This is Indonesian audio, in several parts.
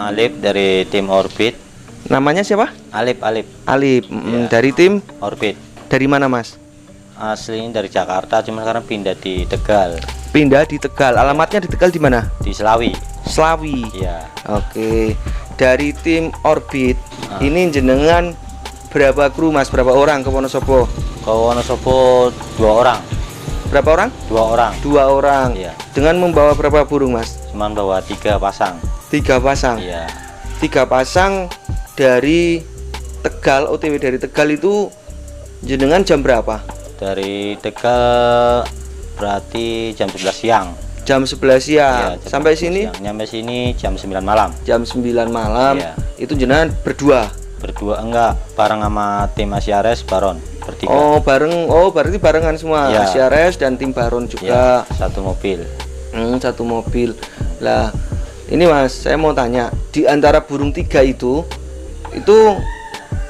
Nama Alip dari tim Orbit. Namanya siapa? Alip. Alip. Iya. Dari tim Orbit. dari mana Mas? Aslinya dari Jakarta, cuma sekarang pindah di Tegal. Pindah di Tegal. Alamatnya di Tegal di mana? Di Selawi. Slawi. Iya. Oke. Dari tim Orbit ini jenengan berapa kru Mas? Berapa orang ke Wonosobo? Ke Wonosobo 2 orang. Berapa orang? 2 orang. 2 orang. Iya. Dengan membawa berapa burung Mas? Cuman bawa 3 pasang. 3 pasang. Iya. 3 pasang dari Tegal, OTW dari Tegal itu jenengan jam berapa? Dari Tegal berarti jam 11 siang. Jam 11 siang. Iya, jam Sampai 11 sini siang. Nyampe sini jam 9 malam. jam 9 malam. Iya. Itu jenengan berdua. Berdua enggak, bareng sama tim Asyares Baron bertiga. Oh, bareng. Oh, berarti barengan semua. Iya. Asyares dan tim Baron juga. Iya, satu mobil. Satu mobil. Lah, ini Mas, saya mau tanya, di antara burung 3 itu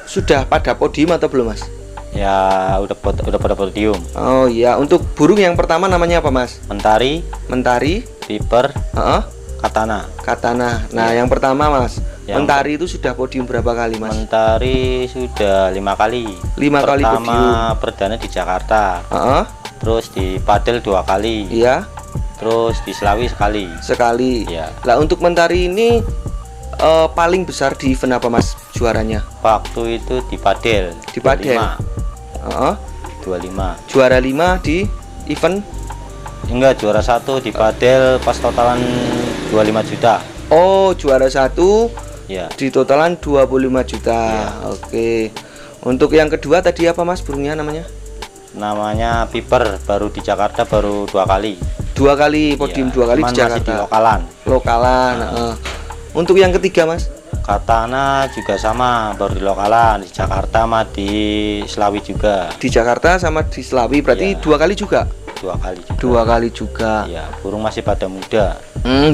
sudah pada podium atau belum Mas? Ya udah pada podium. Oh iya, untuk burung yang pertama namanya apa Mas? Mentari, Mentari, Piper, heeh, Katana. Katana. Nah, yang pertama Mas, Yang Mentari itu sudah podium berapa kali Mas? Mentari sudah 5 kali. 5 kali podium. Pertama perdana di Jakarta, Heeh, terus di Padel 2 kali, iya, terus di Selawi sekali. sekali. Iya. Lah, untuk Mentari ini paling besar di event apa Mas juaranya? Waktu itu di Padel. Di Padel. 25. Heeh, 25. juara 5 di event. Enggak, juara 1 di Padel pas totalan 25 juta. Oh, juara 1 Ya. di totalan 25 juta. Iya. Oke. Untuk yang kedua tadi apa Mas burungnya namanya? Namanya Piper, baru di Jakarta baru 2 kali. 2 kali podium, Iya, 2 kali cuman di masih di Jakarta. lokalan. Lokalan. heeh. Untuk yang ketiga Mas? Katana juga sama, baru di lokalan di Jakarta sama di Selawi juga. Di Jakarta sama di Selawi berarti Iya. 2 kali juga. 2 kali juga. 2 kali juga. Ya, burung masih pada muda.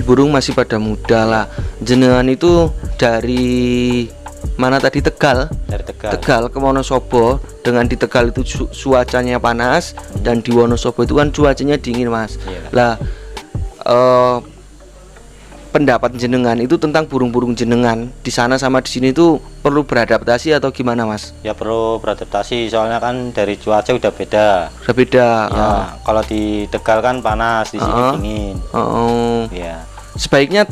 Burung masih pada muda lah. Jenengan itu dari mana tadi? Tegal. Dari Tegal. Tegal ke Wonosobo. Dengan di Tegal itu cuacanya panas dan di Wonosobo itu kan cuacanya dingin Mas. Iya. Lah pendapat jenengan itu tentang burung-burung jenengan di sana sama di sini itu perlu beradaptasi atau gimana Mas? Ya perlu beradaptasi, soalnya kan dari cuaca udah beda. Udah beda. Ya, kalau di Tegal kan panas, di sini dingin. Ya. Sebaiknya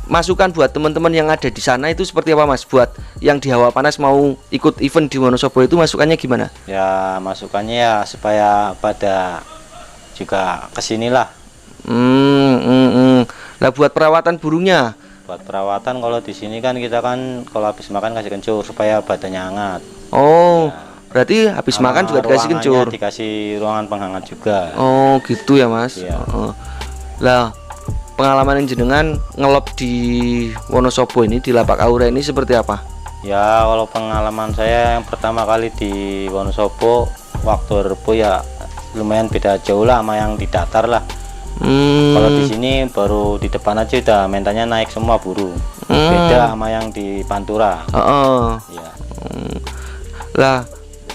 masukan buat teman-teman yang ada di sana itu seperti apa Mas? Buat yang di hawa panas mau ikut event di Wonosobo itu masukannya gimana? Ya, masukannya ya supaya pada juga kesinilah. Lah buat perawatan burungnya? Buat perawatan kalau di sini kan kita kan kalau habis makan kasih kencur supaya badannya hangat. Oh, berarti habis Sama makan juga dikasih ruangannya kencur. Dikasih ruangan penghangat juga. Oh, gitu ya Mas. Iya. Lah, pengalaman jenengan ngelop di Wonosobo ini di Lapak Aura ini seperti apa? Ya, kalau pengalaman saya yang pertama kali di Wonosobo waktu Rebo ya lumayan beda jauh lah sama yang di datar lah. Kalau di sini baru di depan aja udah mentalnya naik semua burung. Beda sama yang di Pantura. Ya. Lah,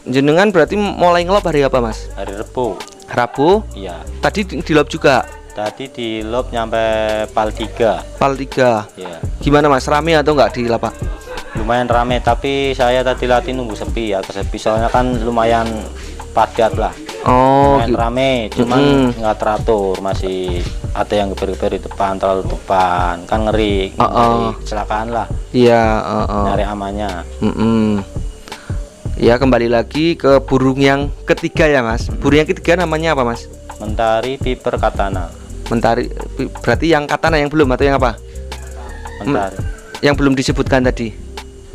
jenengan berarti mulai ngelop hari apa Mas? Hari Rebo. Rabu. Iya. Tadi di lop juga. Tadi di lob nyampe pal 3. Pal 3. Ya. Gimana Mas? Rame atau enggak di lapak? Lumayan rame, tapi saya tadi latih nunggu sepi ya, sepi soalnya kan lumayan padat lah. Lumayan gitu. rame, cuman nggak teratur, masih ada yang geber-geber di depan, terlalu depan, kan ngeri kecelakaan lah. Iya. Nyari amannya. Ya, kembali lagi ke burung yang ketiga ya Mas. Burung yang ketiga namanya apa Mas? Mentari, Piper, Katana. Mentari, berarti yang Katana yang belum atau yang apa? Mentari. Yang belum disebutkan tadi.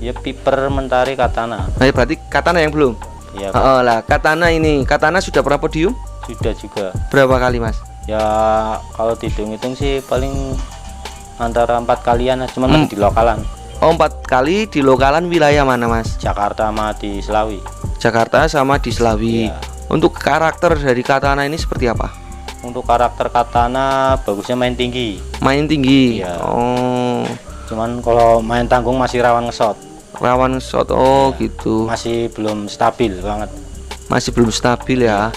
Ya Piper, Mentari, Katana. Nah, berarti Katana yang belum. Iya. Lah, Katana ini, Katana sudah pernah podium? Sudah juga. Berapa kali Mas? Ya kalau dihitung-hitung sih paling antara 4 kalian, cuman masih di lokalan. Oh, 4 kali di lokalan wilayah mana Mas? Jakarta sama di Selawi. Jakarta sama di Selawi. Iya. Untuk karakter dari Katana ini seperti apa? Untuk karakter Katana bagusnya main tinggi. Main tinggi. Iya. Oh, Cuman kalau main tanggung masih rawan nge-shot. rawan shot. Oh, gitu. Masih belum stabil banget. Masih belum stabil ya.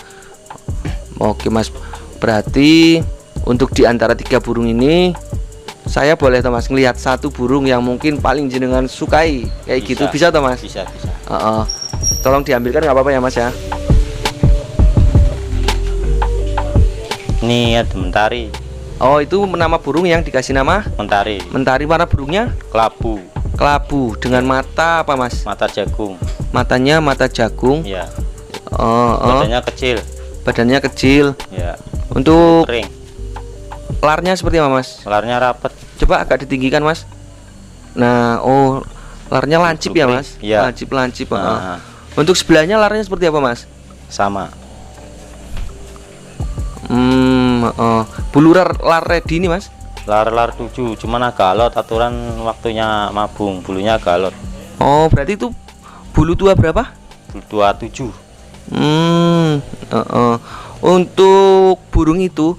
Oke Mas. Berarti untuk di antara 3 burung ini Saya boleh toh Mas ngelihat satu burung yang mungkin paling jenengan sukai kayak gitu, bisa toh Mas? Bisa. Tolong diambilkan nggak apa-apa ya Mas ya. Ini ada mentari. Oh, itu nama burung yang dikasih nama Mentari. Mentari. Warna burungnya Kelabu. kelabu dengan mata apa Mas? Mata jagung. Matanya mata jagung. Ya. Oh. Badannya kecil. Badannya kecil. Ya. Untuk Kering. larnya seperti apa Mas? Larnya rapet. Coba agak ditinggikan Mas. Nah, oh, larnya lancip ya Mas? Iya. Lancip. Nah, Untuk sebelahnya larnya seperti apa Mas? sama. Bulu lar ready ini Mas? Lar 7, cuman agak alot, aturan waktunya mabung, bulunya agak alot. Oh, berarti itu bulu tua berapa? Bulu 27. Untuk burung itu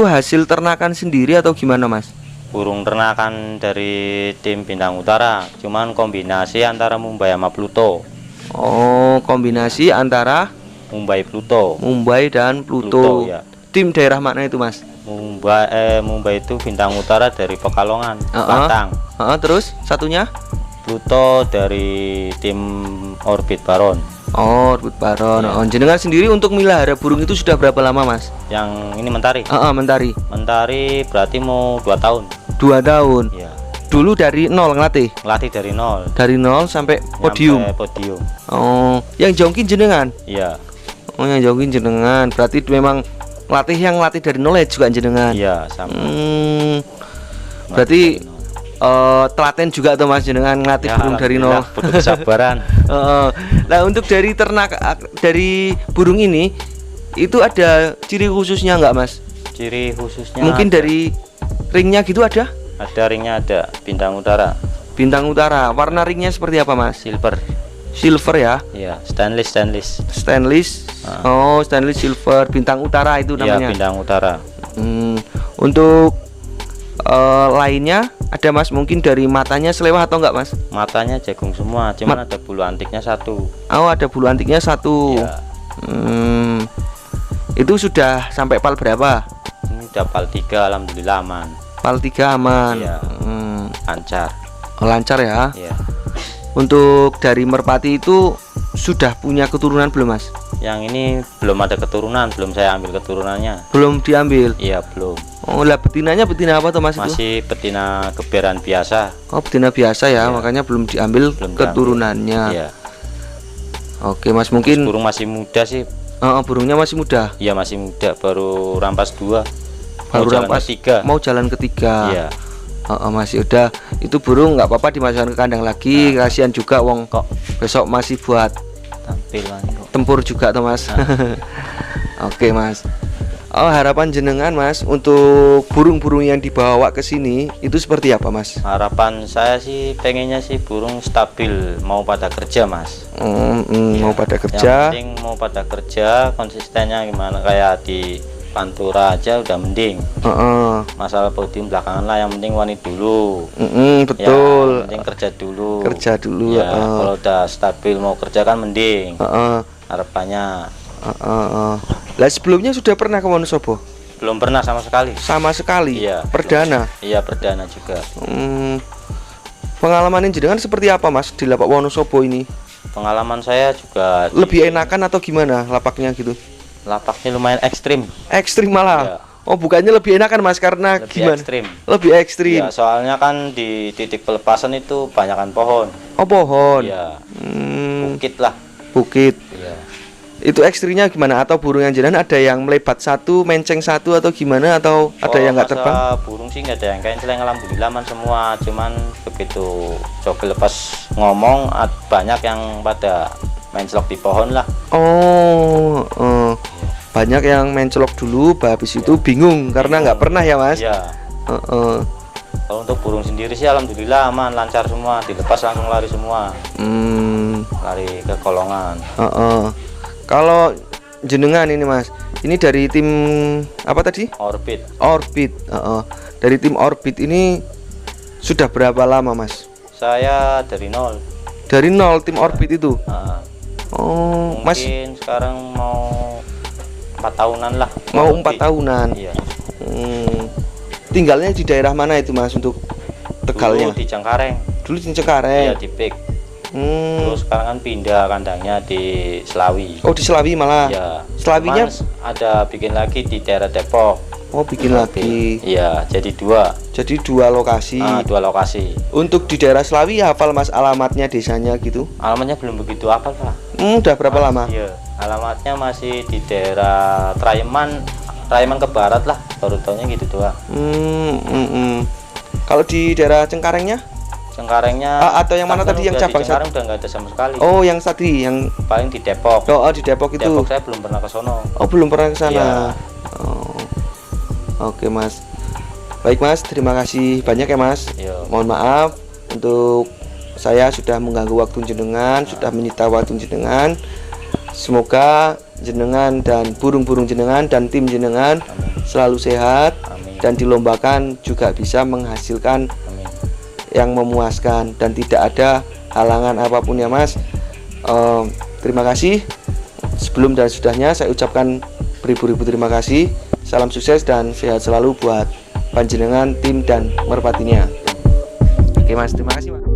hasil ternakan sendiri atau gimana Mas? Burung ternakan dari tim Bintang Utara, cuman kombinasi antara Mumbai sama Pluto. Oh, kombinasi antara Mumbai Pluto. Mumbai dan Pluto. Ya. Tim daerah mana itu Mas? Mumbai itu Bintang Utara dari Pekalongan, Batang. Terus satunya? Pluto dari tim Orbit Baron. Oh, Orbit Baron. Ya. Jenengan sendiri untuk melihara burung itu sudah berapa lama Mas? Yang ini mentari. Mentari. Mentari berarti mau 2 tahun. 2 tahun. Ya. Dulu dari nol ngelatih. Ngelatih dari nol. Dari nol sampai podium. Nyampe podium. Oh, yang jongkin jenengan? Iya. Oh, yang jongkin jenengan. Berarti memang yang ngelatih dari nol ya juga jenengan. Iya, sama. Berarti telaten juga tuh Mas jenengan ngelatih Ya, burung dari nol. butuh kesabaran. Nah, untuk dari dari burung ini itu ada ciri khususnya nggak Mas? Ciri khususnya Mungkin ada. dari ringnya gitu ada? Ada ringnya, ada Bintang Utara. Bintang Utara. Warna ringnya seperti apa Mas? Silver. Silver ya? Iya, stainless. Stainless. Oh, stainless silver. Bintang Utara itu Iya, namanya. Bintang Utara. Untuk lainnya ada Mas, mungkin dari matanya selewah atau enggak Mas? Matanya jagung semua, cuman ada bulu antiknya 1. Oh, ada bulu antiknya 1. Iya. Itu sudah sampai pal berapa? Ini udah pal 3, alhamdulillah aman. Pal 3 aman. Iya. Lancar. Oh, lancar ya. Iya. Untuk dari merpati itu sudah punya keturunan belum Mas? Yang ini belum ada keturunan, belum saya ambil keturunannya. Belum diambil. Iya, belum. Oh, lah betinanya betina apa tuh Mas itu? Masih betina geberan biasa. Oh, betina biasa ya, Iya. makanya belum diambil Belum keturunannya. Iya. Oke Mas, mungkin Burung masih muda sih. burungnya masih muda. Iya, masih muda, baru rampas 2. Baru jalan rampas ketiga. Mau jalan ketiga. Iya. Masih udah itu burung nggak apa-apa dimasukkan ke kandang lagi. Kasihan juga wong kok besok masih buat Tampilan kok. tempur juga tuh Mas. Oke Mas. Harapan jenengan Mas untuk burung-burung yang dibawa ke sini itu seperti apa Mas? Harapan saya sih pengennya sih burung stabil, mau pada kerja Mas. Mau pada kerja. Yang penting mau pada kerja, konsistennya gimana, kayak di Pantura aja udah mending. Masalah podium belakangan lah, yang penting wani dulu. Betul. Yang penting kerja dulu. Kerja dulu. Ya, kalau udah stabil mau kerja kan mending. Harapannya. Lah sebelumnya sudah pernah ke Wonosobo? Belum pernah sama sekali. Sama sekali. Iya. Perdana. Iya, perdana juga. Pengalaman jenengan seperti apa Mas di lapak Wonosobo ini? Pengalaman saya juga lebih enakan atau gimana lapaknya gitu? Lapaknya lumayan ekstrim. Ekstrim malah. Ya. Oh, bukannya lebih enakan Mas karena Lebih gimana? ekstrim. Lebih ekstrim. Ya, soalnya kan di titik pelepasan itu banyakan pohon. Oh, pohon. Ya. Bukit lah. Bukit. Ya. Itu ekstrimnya gimana? Atau burung yang jenengan ada yang melebat satu, menceng satu atau gimana? Atau ada yang nggak terbang? Burung sih nggak ada yang cancel, alhamdulillah aman semua. Cuman begitu coba lepas ngomong, banyak yang pada mencelok di pohon lah. Banyak yang mencelok dulu, habis itu bingung karena nggak pernah ya Mas? Iya. Kalau untuk burung sendiri sih alhamdulillah aman, lancar semua, dilepas langsung lari semua. Lari ke kolongan. Kalau jenengan ini Mas, ini dari tim apa tadi? Orbit. Orbit. Dari tim Orbit ini sudah berapa lama Mas? Saya dari nol. Dari nol tim Orbit itu? Mungkin Mas sekarang mau 4 tahunan lah. mau 4 tahunan. Iya. tinggalnya di daerah mana itu Mas untuk Tegalnya? Dulu di Cengkareng. Dulu di Cengkareng. Iya, di Pik. Terus sekarang kan pindah kandangnya di Selawi. Oh, di Selawi malah. Iya. Selawinya Cuman ada bikin lagi di daerah Depok. oh, bikin lagi. Iya, jadi dua. Jadi 2 lokasi. Dua lokasi. Untuk di daerah Selawi hafal Mas alamatnya desanya gitu? Alamatnya belum begitu hafal, Pak. Udah berapa lama? Iya, alamatnya masih di daerah Trayeman ke barat lah, baru taunya gitu doang. Kalau di daerah Cengkarengnya? Cengkarengnya atau yang mana tadi yang cabang? Cengkareng udah nggak ada sama sekali. Oh, yang tadi yang Paling di Depok. Oh, di Depok itu. Depok saya belum pernah ke sono. Oh, belum pernah ke sana. Iya. Oh. Oke, Mas. Baik, Mas, terima kasih banyak ya, Mas. Iya. Mohon maaf untuk saya sudah mengganggu waktu jenengan, sudah menyita waktu jenengan. Semoga jenengan dan burung-burung jenengan dan tim jenengan selalu sehat. Amin. Dan dilombakan juga bisa menghasilkan Amin. yang memuaskan dan tidak ada halangan apapun ya Mas. Terima kasih. Sebelum dan sudahnya saya ucapkan beribu-ribu terima kasih. Salam sukses dan sehat selalu buat panjenengan, tim dan merpatinya. Oke Mas, terima kasih Mas.